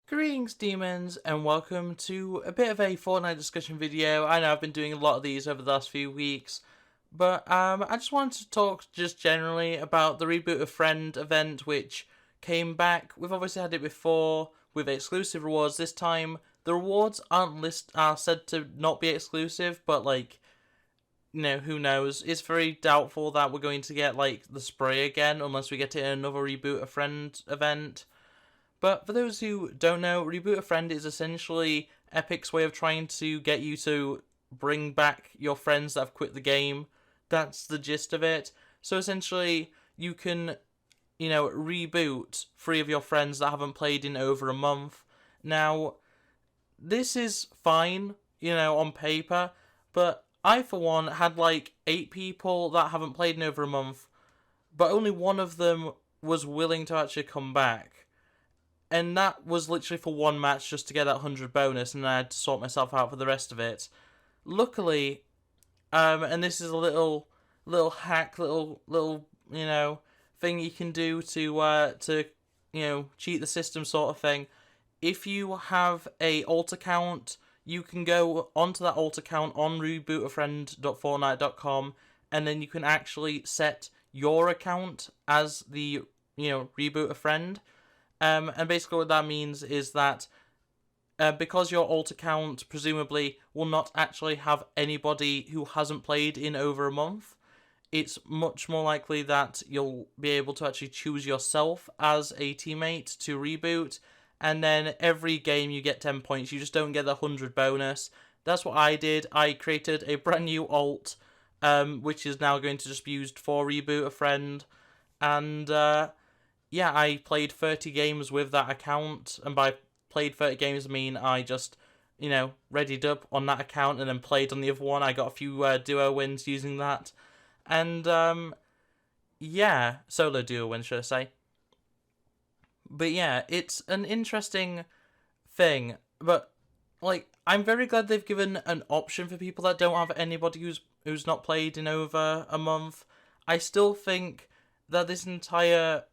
Greetings, demons, and welcome to a bit of a Fortnite discussion video. I know I've been doing a lot of these over the last few weeks, but I just wanted to talk just generally about the Reboot of Friend event, which came back. We've obviously had it before with exclusive rewards. This time, the rewards are said to not be exclusive, but who knows? It's very doubtful that we're going to get the spray again unless we get it in another Reboot of Friend event. But for those who don't know, Reboot a Friend is essentially Epic's way of trying to get you to bring back your friends that have quit the game. That's the gist of it. So essentially, you can, reboot 3 of your friends that haven't played in over a month. Now, this is fine, on paper, but I, for one, had 8 people that haven't played in over a month, but only one of them was willing to actually come back. And that was literally for one match just to get that 100 bonus, and I had to sort myself out for the rest of it. Luckily, and this is a little hack, little thing you can do to cheat the system sort of thing. If you have a alt account, you can go onto that alt account on rebootafriend.fortnite.com, and then you can actually set your account as the Reboot a Friend. And basically what that means is that because your alt account presumably will not actually have anybody who hasn't played in over a month, it's much more likely that you'll be able to actually choose yourself as a teammate to reboot, and then every game you get 10 points, you just don't get the 100 bonus. That's what I did. I created a brand new alt, which is now going to just be used for Reboot a Friend, and yeah, I played 30 games with that account, and by played 30 games I mean I just, readied up on that account and then played on the other one. I got a few duo wins using that, and solo duo wins, should I say. But yeah, it's an interesting thing, but I'm very glad they've given an option for people that don't have anybody who's not played in over a month. I still think that this entire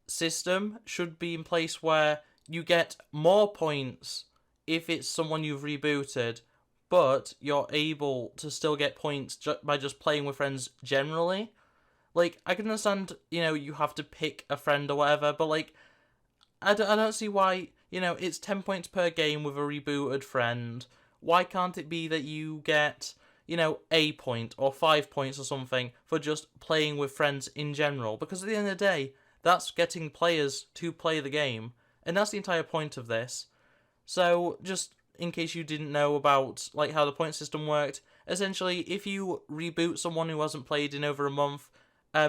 system should be in place where you get more points if it's someone you've rebooted, but you're able to still get points by just playing with friends generally. I can understand, you have to pick a friend or whatever, but I don't see why, it's 10 points per game with a rebooted friend. Why can't it be that you get, a point or 5 points or something for just playing with friends in general? Because at the end of the day, that's getting players to play the game, and that's the entire point of this. So, just in case you didn't know about how the point system worked, essentially, if you reboot someone who hasn't played in over a month,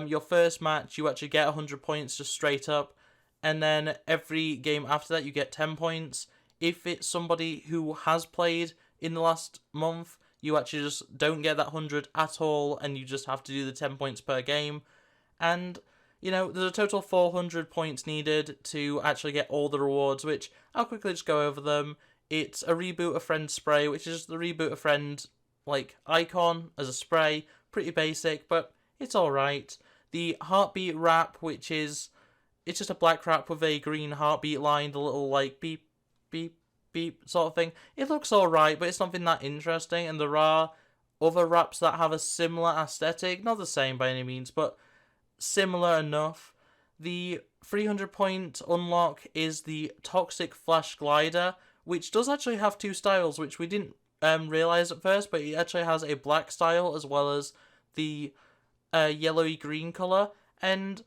your first match, you actually get 100 points just straight up, and then every game after that, you get 10 points. If it's somebody who has played in the last month, you actually just don't get that 100 at all, and you just have to do the 10 points per game. And there's a total of 400 points needed to actually get all the rewards, which I'll quickly just go over them. It's a Reboot a Friend spray, which is the Reboot a Friend, icon as a spray. Pretty basic, but it's alright. The Heartbeat wrap, which is, it's just a black wrap with a green heartbeat line, the little, beep, beep, beep sort of thing. It looks alright, but it's nothing that interesting, and there are other wraps that have a similar aesthetic. Not the same by any means, but similar enough. The 300 point unlock is the Toxic Flash Glider, which does actually have 2 styles, which we didn't realise at first, but it actually has a black style as well as the yellowy green colour, and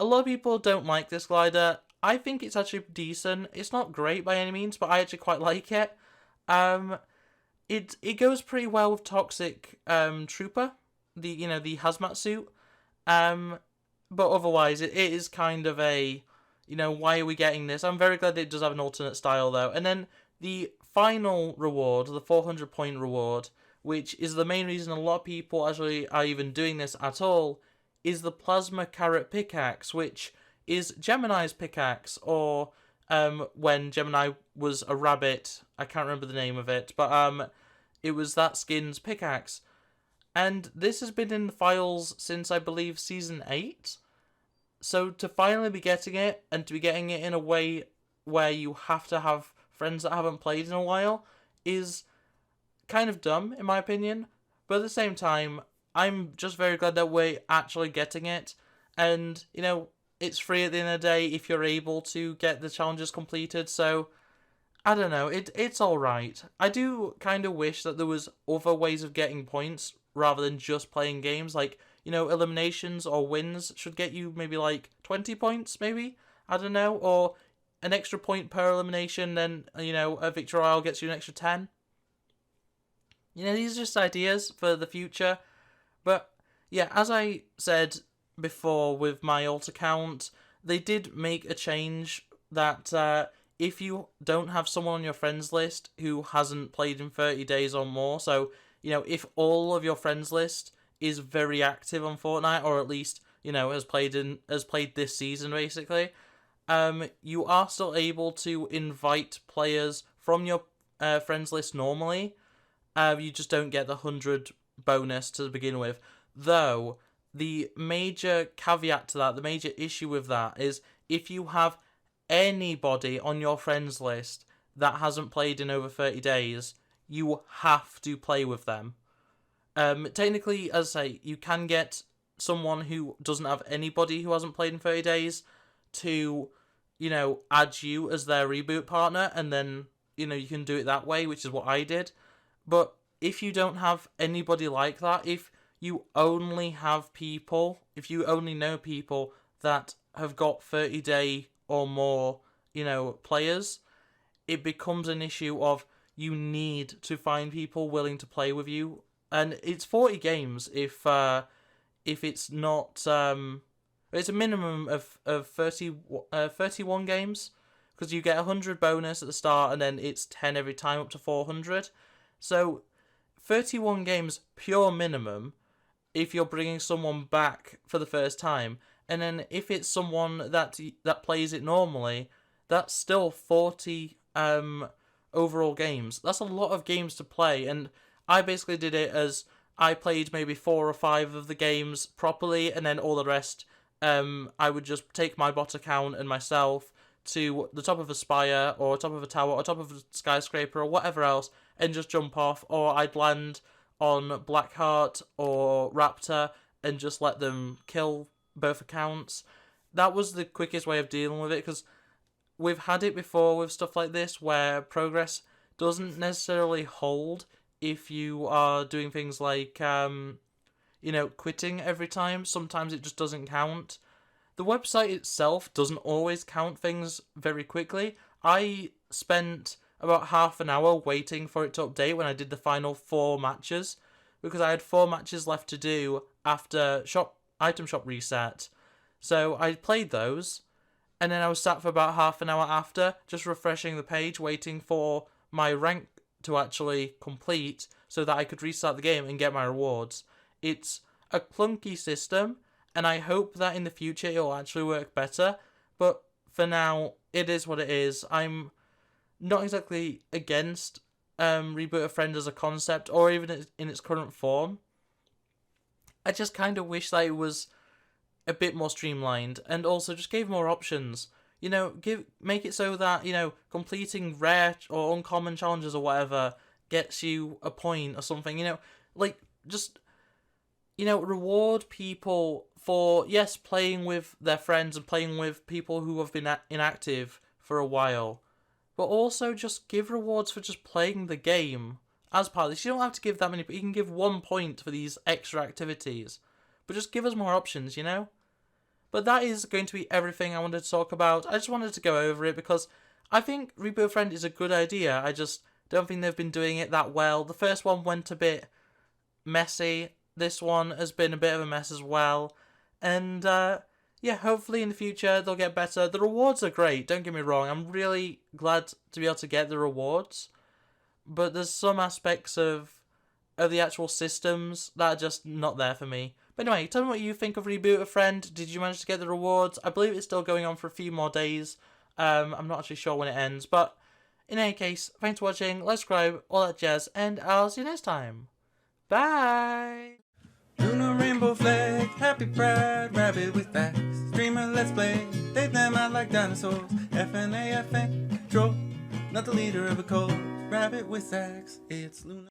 a lot of people don't like this glider. I think it's actually decent. It's not great by any means, but I actually quite like it. It goes pretty well with Toxic Trooper, the hazmat suit. But otherwise, it is kind of a, why are we getting this? I'm very glad that it does have an alternate style, though. And then the final reward, the 400 point reward, which is the main reason a lot of people actually are even doing this at all, is the Plasma Carrot Pickaxe, which is Gemini's pickaxe, or when Gemini was a rabbit. I can't remember the name of it, but it was that skin's pickaxe. And this has been in the files since, I believe, Season 8. So to finally be getting it, and to be getting it in a way where you have to have friends that haven't played in a while is kind of dumb, in my opinion. But at the same time, I'm just very glad that we're actually getting it. And, it's free at the end of the day if you're able to get the challenges completed. So, I don't know, it's alright. I do kind of wish that there was other ways of getting points rather than just playing games. Like, eliminations or wins should get you maybe like 20 points, maybe? I don't know. Or an extra point per elimination, then, a victory royale gets you an extra 10. These are just ideas for the future. But, yeah, as I said before with my alt account, they did make a change that if you don't have someone on your friends list who hasn't played in 30 days or more, so, if all of your friends list is very active on Fortnite, or at least, has played this season, basically, you are still able to invite players from your friends list normally. You just don't get the 100 bonus to begin with. Though, the major caveat to that, the major issue with that is if you have anybody on your friends list that hasn't played in over 30 days, you have to play with them. Technically, as I say, you can get someone who doesn't have anybody who hasn't played in 30 days to, add you as their reboot partner, and then, you can do it that way, which is what I did. But if you don't have anybody like that, if you only know people that have got 30-day or more, players, it becomes an issue of you need to find people willing to play with you. And it's 40 games if it's not... it's a minimum of 31 games, because you get 100 bonus at the start, and then it's 10 every time up to 400. So 31 games pure minimum if you're bringing someone back for the first time. And then if it's someone that plays it normally, that's still 40 overall games. That's a lot of games to play, and I basically did it as I played maybe 4 or 5 of the games properly, and then all the rest I would just take my bot account and myself to the top of a spire, or top of a tower, or top of a skyscraper, or whatever else, and just jump off, or I'd land on Blackheart or Raptor and just let them kill both accounts. That was the quickest way of dealing with it, because we've had it before with stuff like this where progress doesn't necessarily hold if you are doing things like, quitting every time. Sometimes it just doesn't count. The website itself doesn't always count things very quickly. I spent about half an hour waiting for it to update when I did the final 4 matches, because I had 4 matches left to do after item shop reset. So I played those, and then I was sat for about half an hour after, just refreshing the page, waiting for my rank to actually complete so that I could restart the game and get my rewards. It's a clunky system, and I hope that in the future it'll actually work better, but for now, it is what it is. I'm not exactly against Reboot a Friend as a concept, or even in its current form. I just kind of wish that it was a bit more streamlined, and also just gave more options. Make it so that, completing rare or uncommon challenges or whatever gets you a point or something, reward people for, yes, playing with their friends and playing with people who have been inactive for a while, but also just give rewards for just playing the game as part of this. You don't have to give that many, but you can give 1 point for these extra activities, but just give us more options, But that is going to be everything I wanted to talk about. I just wanted to go over it because I think Reboot a Friend is a good idea. I just don't think they've been doing it that well. The first one went a bit messy. This one has been a bit of a mess as well. And, hopefully in the future they'll get better. The rewards are great, don't get me wrong. I'm really glad to be able to get the rewards. But there's some aspects of the actual systems that are just not there for me. But anyway, tell me what you think of Reboot a Friend. Did you manage to get the rewards? I believe it's still going on for a few more days. I'm not actually sure when it ends. But in any case, thanks for watching. Like, subscribe, all that jazz. And I'll see you next time. Bye! Luna rainbow flag, happy pride, rabbit with axe. Streamer let's play, take them out like dinosaurs. FNAFN, control, not the leader of a cult. Rabbit with axe, it's Luna.